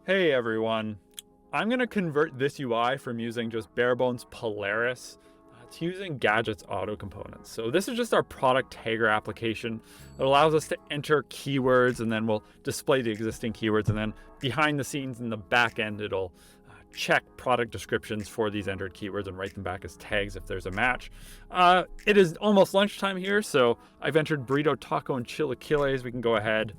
Hey everyone, I'm going to convert this UI from using just bare bones Polaris to using Gadget's AutoComponents. So this is just our product tagger application. It allows us to enter keywords and then we'll display the existing keywords, and then behind the scenes in the back end it'll check product descriptions for these entered keywords and write them back as tags if there's a match. It is almost lunchtime here, so I've entered burrito, taco, and chilaquiles. We can go ahead.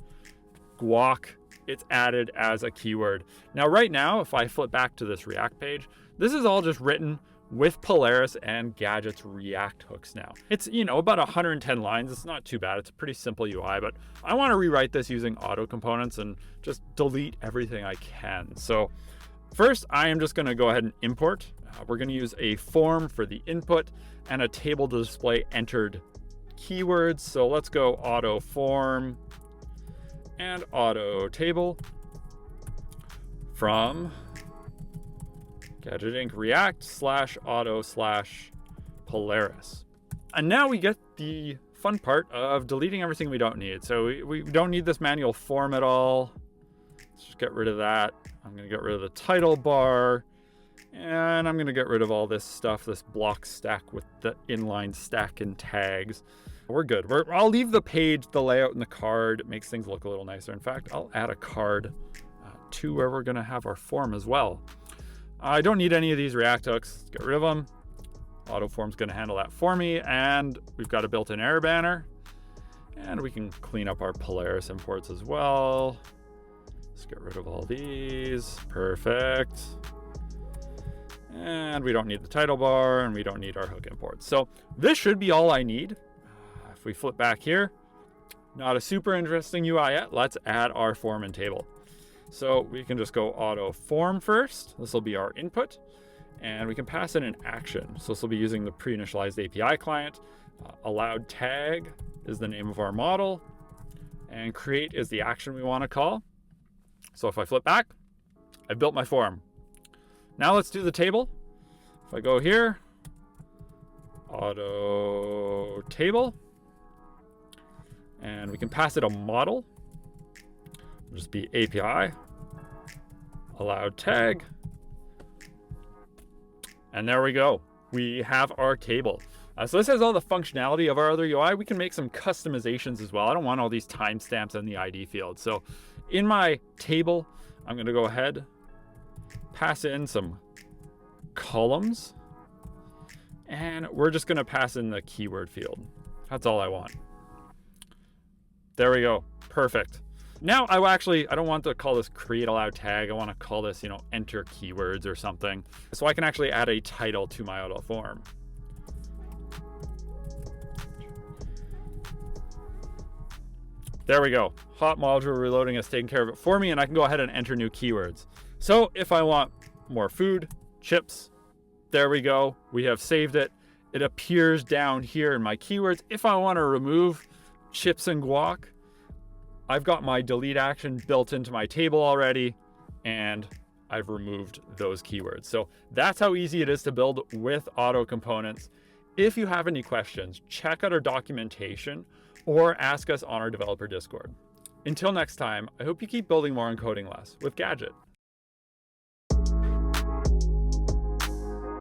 Guac, it's added as a keyword. Now, right now, if I flip back to this React page, this is all just written with Polaris and Gadget's React hooks now. It's, about 110 lines. It's not too bad. It's a pretty simple UI, but I want to rewrite this using AutoComponents and just delete everything I can. So first, I am just going to go ahead and import. We're going to use a form for the input and a table to display entered keywords. So let's go AutoForm and AutoTable from Gadget Inc. React /auto/Polaris. And now we get the fun part of deleting everything we don't need. So we don't need this manual form at all. Let's just get rid of that. I'm going to get rid of the title bar, and I'm going to get rid of all this stuff, this block stack with the inline stack and tags. We're good. I'll leave the page, the layout, and the card. It makes things look a little nicer. In fact, I'll add a card to where we're going to have our form as well. I don't need any of these React hooks. Let's get rid of them. AutoForm's going to handle that for me, and we've got a built-in error banner. And we can clean up our Polaris imports as well. Let's get rid of all these. Perfect. And we don't need the title bar, and we don't need our hook imports. So this should be all I need. If we flip back here, not a super interesting UI yet. Let's add our form and table. So we can just go AutoForm first. This will be our input, and we can pass in an action. So this will be using the pre-initialized API client. Allowed tag is the name of our model, and create is the action we want to call. So if I flip back, I built my form. Now let's do the table. If I go here, AutoTable, and we can pass it a model. It'll just be API, allowed tag, and there we go. We have our table. So this has all the functionality of our other UI. We can make some customizations as well. I don't want all these timestamps in the ID field. So in my table, I'm going to go ahead, pass in some columns, and we're just going to pass in the keyword field. That's all I want. There we go. Perfect. Now I don't want to call this create allowed tag. I want to call this, enter keywords or something. So I can actually add a title to my auto form. There we go. Hot module reloading has taken care of it for me, and I can go ahead and enter new keywords. So if I want more food, chips, there we go. We have saved it. It appears down here in my keywords. If I want to remove chips and guac, I've got my delete action built into my table already, and I've removed those keywords. So that's how easy it is to build with AutoComponents. If you have any questions, check out our documentation or ask us on our developer Discord. Until next time, I hope you keep building more and coding less with Gadget.